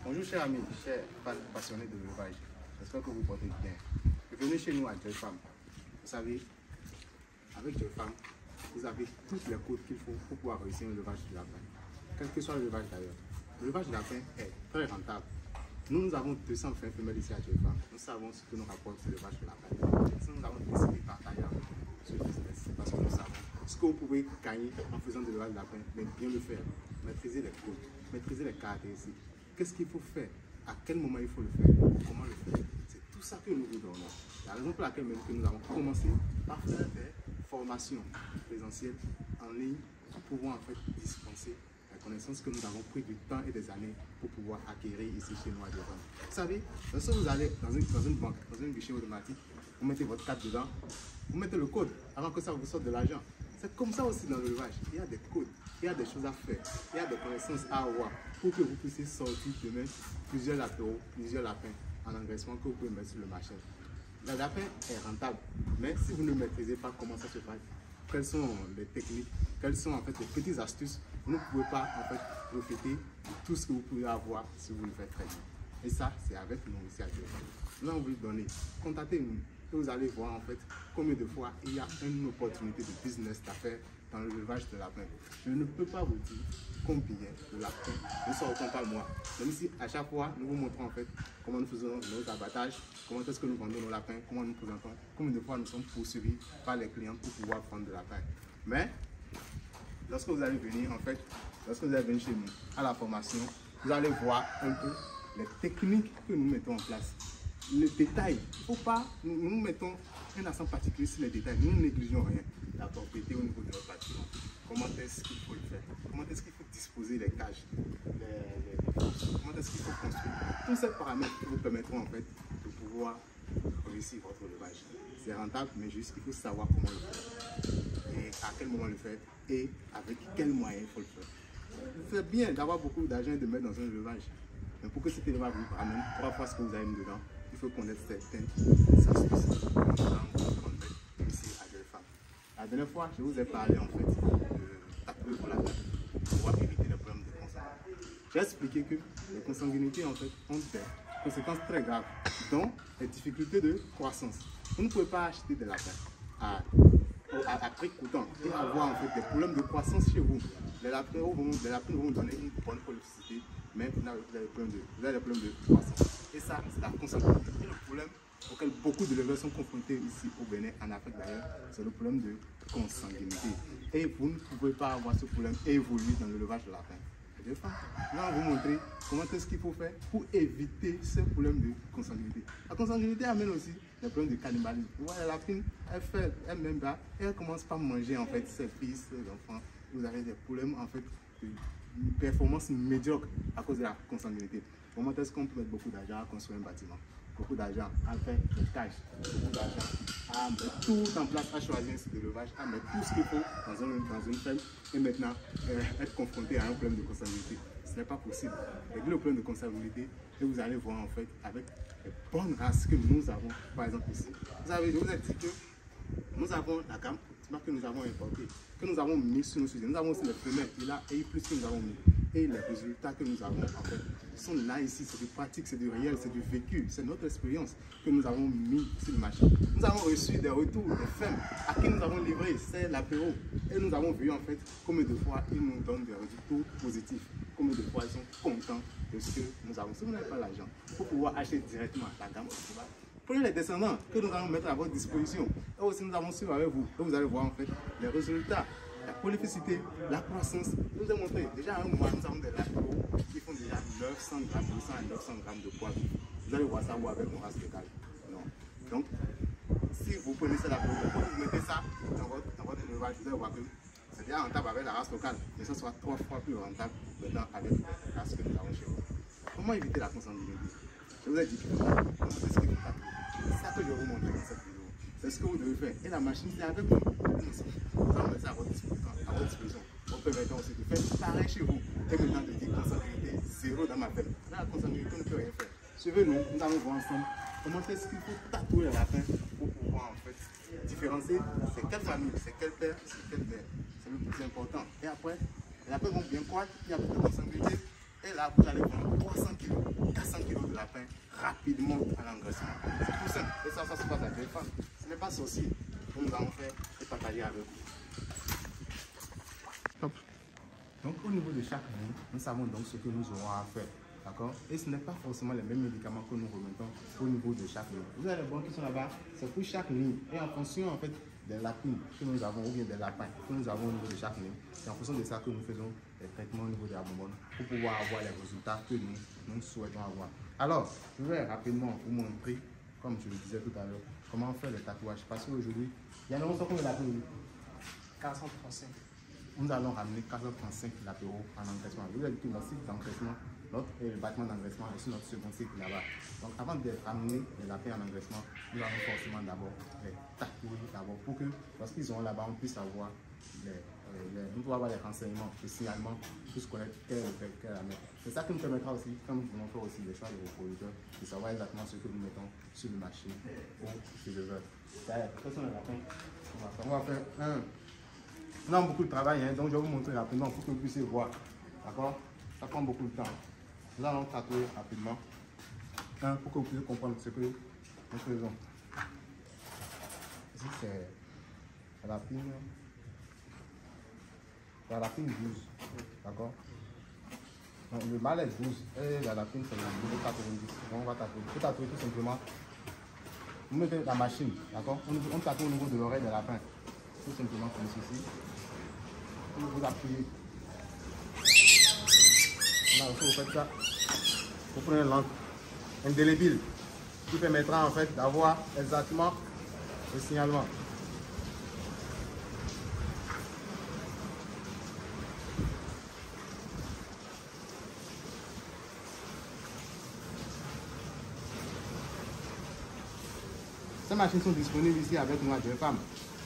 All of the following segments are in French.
Bonjour chers amis, chers passionnés de l'élevage. J'espère que vous portez bien. Venez chez nous à Joy Farm. Vous savez, avec Joy Farm, vous avez toutes les codes qu'il faut pour pouvoir réussir l'élevage du lapin. Quel que soit l'élevage d'ailleurs. L'élevage du lapin est très rentable. Nous avons 200 femelles ici à Joy Farm. Nous savons ce que nous rapporte l'élevage du lapin. Nous avons décidé de partager avec vous ce business parce que nous savons ce que vous pouvez gagner en faisant de l'élevage du lapin, mais bien le faire. Maîtriser les codes, maîtriser les caractéristiques. Qu'est-ce qu'il faut faire? À quel moment il faut le faire? Comment le faire? C'est tout ça que nous vous donnons. La raison pour laquelle même que nous avons commencé par faire des formations présentielles en ligne pour pouvoir en fait dispenser la connaissance que nous avons pris du temps et des années pour pouvoir acquérir ici chez nous à Joy Farm. Vous savez, lorsque vous allez dans une banque, dans un guichet automatique, vous mettez votre carte dedans, vous mettez le code avant que ça vous sorte de l'argent. C'est comme ça aussi dans l'élevage. Il y a des codes, il y a des choses à faire, il y a des connaissances à avoir pour que vous puissiez sortir demain plusieurs latéraux, plusieurs lapins en engraissement que vous pouvez mettre sur le marché. Le lapin est rentable, mais si vous ne maîtrisez pas comment ça se passe, quelles sont les techniques, quelles sont en fait les petites astuces, vous ne pouvez pas en fait profiter de tout ce que vous pouvez avoir si vous le faites très bien. Et ça, c'est avec nous ici à Joy Farm. Nous allons vous le donner. Contactez-nous. Vous allez voir en fait combien de fois il y a une opportunité de business d'affaires dans l'élevage de lapins. Je ne peux pas vous dire combien de lapins ne sortons pas moi. Même si à chaque fois nous vous montrons en fait comment nous faisons nos abattages, comment est-ce que nous vendons nos lapins, comment nous présentons, combien de fois nous sommes poursuivis par les clients pour pouvoir vendre de lapins. Mais lorsque vous allez venir en fait, lorsque vous allez venir chez nous à la formation, vous allez voir un peu les techniques que nous mettons en place. Les détails, il ne faut pas, nous mettons un accent particulier sur les détails, nous ne négligeons rien. La propriété au niveau de notre bâtiment, comment est-ce qu'il faut le faire, comment est-ce qu'il faut disposer les cages, comment est-ce qu'il faut construire. Tous ces paramètres qui vous permettront en fait de pouvoir réussir votre élevage. C'est rentable, mais juste il faut savoir comment le faire, et à quel moment le faire, et avec quels moyens il faut le faire. C'est bien d'avoir beaucoup d'argent et de mettre dans un élevage, mais pour que cet élevage vous ramène 3 fois ce que vous avez mis dedans, il faut connaître certaines astuces ici à Joy Farm. La dernière fois, je vous ai parlé en fait de tatouer pour la tête pour pouvoir éviter les problèmes de consanguinité. J'ai expliqué que les consanguinités en fait ont des conséquences très graves, dont les difficultés de croissance. Vous ne pouvez pas acheter des lapins à prix coûtant et avoir en fait des problèmes de croissance chez vous. Les lapins vont vous donner une bonne productivité, mais vous avez des problèmes de croissance. Et ça, c'est la consanguinité. Et le problème auquel beaucoup de d'éleveurs sont confrontés ici au Bénin, en Afrique d'ailleurs, c'est le problème de consanguinité. Et vous ne pouvez pas avoir ce problème et évoluer dans l'élevage de lapin. Nous allons vous montrer comment est-ce qu'il faut faire pour éviter ce problème de consanguinité. La consanguinité amène aussi des problèmes de cannibalisme. Vous voyez, la lapine, elle-même là, et elle commence par manger en fait ses fils, ses enfants. Vous avez des problèmes en fait de performance médiocre à cause de la consanguinité. Comment est-ce qu'on peut mettre beaucoup d'argent à construire un bâtiment, beaucoup d'argent à faire des cages, beaucoup d'argent à mettre tout en place, à choisir un site d'élevage, à mettre tout ce qu'il faut dans une ferme et maintenant être confronté à un problème de consanguinité. Ce n'est pas possible. Réglez le problème de consanguinité et vous allez voir en fait avec les bonnes races que nous avons, par exemple ici. Je vous ai dit que nous avons la gamme que nous avons importée, que nous avons mis sur nos sujets. Nous avons aussi les femelles et là, et plus que nous avons mis. Et les résultats que nous avons en fait sont là ici, c'est du pratique, c'est du réel, c'est du vécu, c'est notre expérience que nous avons mis sur le marché. Nous avons reçu des retours des femmes à qui nous avons livré, c'est l'apéro. Et nous avons vu en fait combien de fois ils nous donnent des retours positifs, combien de fois ils sont contents de ce que nous avons. Si vous n'avez pas l'argent pour pouvoir acheter directement la gamme optimale, prenez les descendants que nous allons mettre à votre disposition. Et aussi nous allons suivre avec vous. Et vous allez voir en fait les résultats, la prolificité, la croissance. Je vous ai montré, déjà à un mois, nous avons des latéraux qui font déjà 900 grammes, 200 à 900 grammes de poids. Vous allez voir ça ou avec mon race locale. Non. Donc, si vous prenez ça latéraux, vous mettez ça dans votre élevage, vous allez voir que c'est déjà rentable avec la race locale, mais ce sera 3 fois plus rentable maintenant avec la race que nous avons chez vous. Comment éviter la consanguinité? Je vous ai dit que comment est-ce qu'il faut faire. C'est ça que je vais vous montrer dans cette vidéo. C'est ce que vous devez faire. Et la machine, c'est avec nous. Nous allons mettre ça à votre disposition. Vous permettez aussi de faire pareil chez vous. Et maintenant de dire consanguinité zéro dans ma ferme. Dans la consanguinité, on ne peut rien faire. Suivez-nous, nous allons voir ensemble comment est-ce qu'il faut tatouer les lapins pour pouvoir en fait différencier c'est quelle famille, c'est quel père, c'est quel mère. C'est le plus important. Et après, les lapins vont bien croître, il y a beaucoup de consanguinité. Et là, vous allez prendre 300 kg. lapins rapidement à l'engraissement. C'est tout simple. Et ça se passe à Joy Farm. Ce n'est pas sorcier. Nous allons faire et partager avec vous. Top. Donc au niveau de chaque ligne, nous savons donc ce que nous aurons à faire. D'accord? Et ce n'est pas forcément les mêmes médicaments que nous remettons au niveau de chaque ligne. Vous avez les bons qui sont là-bas, c'est pour chaque ligne. Et en fonction en fait des lapines que nous avons, ou bien des lapins que nous avons au niveau de chaque ligne, c'est en fonction de ça que nous faisons les traitements au niveau de la bonbonne pour pouvoir avoir les résultats que nous souhaitons avoir. Alors, je vais rapidement vous montrer, comme je le disais tout à l'heure, comment faire le tatouage. Parce qu'aujourd'hui, il y a longtemps qu'on l'a appris. 435. Nous allons ramener 435 latéraux en engraissement. Vous avez dit que notre cycle d'engraissement, le bâtiment d'engraissement est sur notre second cycle là-bas. Donc avant de ramener les lapins en engraissement, nous allons forcément d'abord les tatouer d'abord pour que lorsqu'ils seront là-bas, on puisse avoir nous pouvons avoir les renseignements, les signalements, tous connaître quel est le fait, quel est la mettre. C'est ça qui nous permettra aussi, comme nous voulons faire aussi les choix de vos producteurs, de savoir exactement ce que nous mettons sur le marché ou sur le verre. Ce sont les lapins. On va faire un. On a beaucoup de travail, hein, donc je vais vous montrer rapidement pour que vous puissiez voir. D'accord? Ça prend beaucoup de temps. Nous allons tatouer rapidement. Un, pour que vous puissiez comprendre ce que nous faisons. Ici, c'est la lapine. La lapine 12. D'accord? Le mâle est 12 et la lapine c'est le niveau 90. Donc on va tatouer. Vous tatouez tout simplement. Vous mettez la machine, d'accord? On tatoue au niveau de l'oreille des lapins. Tout simplement comme ceci. Vous appuyez. Là aussi, vous faites ça. Vous prenez une lampe indélébile qui permettra en fait d'avoir exactement le signalement. Ces machines sont disponibles ici avec nous à Joy Farm.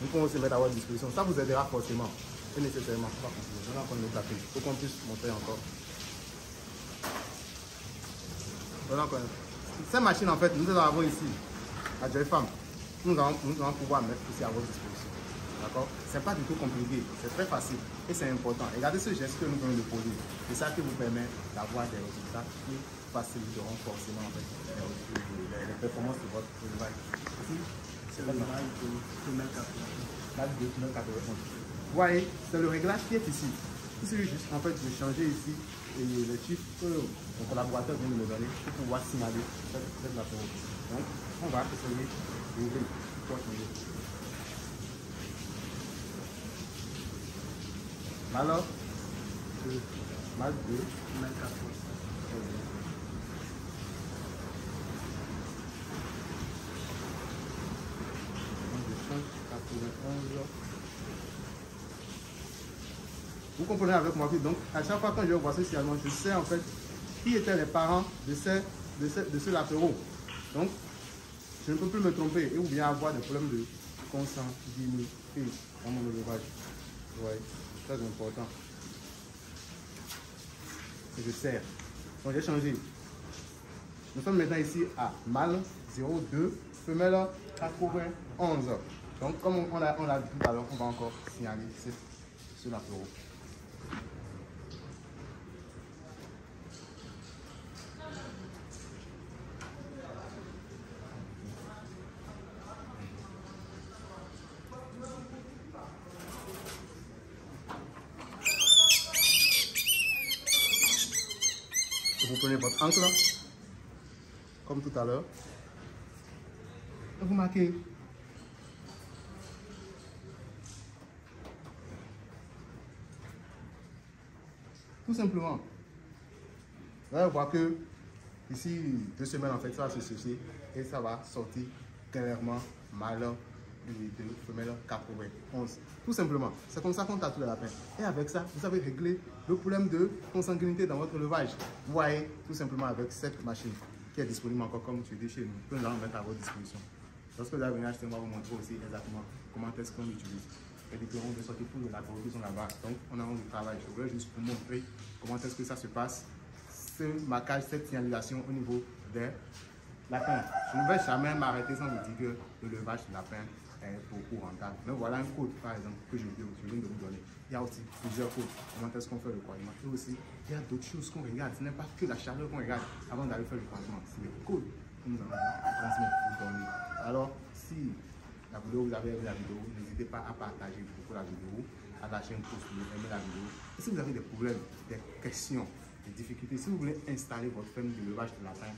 Nous pouvons aussi mettre à votre disposition. Ça vous aidera forcément et nécessairement. Je vais encore nous taper pour qu'on puisse montrer encore. Voilà encore. Ces machines, en fait, nous les avons ici à Joy Farm. Nous allons pouvoir mettre ici à votre disposition. D'accord? Ce n'est pas du tout compliqué, c'est très facile et c'est important. Regardez ce geste que nous venons de poser. C'est ça qui vous permet d'avoir des résultats qui faciliteront forcément en fait, les performances de votre élevage. Ici, c'est l'élevage de femelle 91. Vous voyez, c'est le réglage qui est ici. Il suffit juste en fait de changer ici et les chiffres que mon collaborateur vient de me donner pour pouvoir signaler cette apéro. Donc, on va essayer d'ouvrir pour changer. Alors, mal 2, mal 4. Vous comprenez avec moi? Donc, à chaque fois que je vois ce signalement, je sais en fait qui étaient les parents de ce lapéro. Donc, je ne peux plus me tromper et ou bien avoir des problèmes de consanguinité dans mon élevage. Ouais, très important. Et je serre. Donc, j'ai changé. Nous sommes maintenant ici à mâle 02, femelle 91. Donc, comme on l'a dit tout à l'heure, on va encore signaler ce lapéro. Vous prenez votre encre, comme tout à l'heure, et vous marquez. Tout simplement. Vous allez voir que ici, 2 semaines en fait, ça va se sécher et ça va sortir clairement mâle de femelle 91. Tout simplement. C'est comme ça qu'on tatoue les lapins. Et avec ça, vous avez réglé le problème de consanguinité dans votre élevage. Vous voyez, tout simplement avec cette machine qui est disponible encore comme tu dis chez nous, que nous allons mettre à votre disposition. Lorsque vous allez venir acheter, on va vous montrer aussi exactement comment est-ce qu'on l'utilise. Les différents de sortie pour les lapins qui sont là-bas. Donc, on a du travail. Je voulais juste vous montrer comment est-ce que ça se passe. Ce marquage, cette signalisation au niveau des lapins. Je ne vais jamais m'arrêter sans vous dire que l'élevage de lapins, pour rentable. Mais voilà un code, par exemple, que je viens de vous donner. Il y a aussi plusieurs codes. Comment est-ce qu'on fait le croisement? Et aussi, il y a d'autres choses qu'on regarde. Ce n'est pas que la chaleur qu'on regarde avant d'aller faire le croisement. C'est les codes que nous allons transmettre, vous donner. Alors, si la vidéo, vous avez aimé la vidéo, n'hésitez pas à partager beaucoup la vidéo, à lâcher un pouce bleu, aimer la vidéo. Et si vous avez des problèmes, des questions, des difficultés, si vous voulez installer votre ferme de levage de lapin,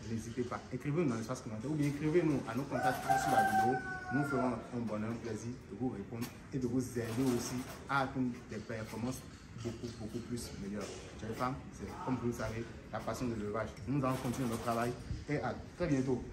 n'hésitez pas. Écrivez-nous dans l'espace commentaire ou bien écrivez-nous à nos contacts sur la vidéo. Nous ferons un bonheur, un plaisir de vous répondre et de vous aider aussi à atteindre des performances beaucoup plus meilleures. Chers femmes, c'est comme vous le savez, la passion de l'élevage. Nous allons continuer notre travail et à très bientôt.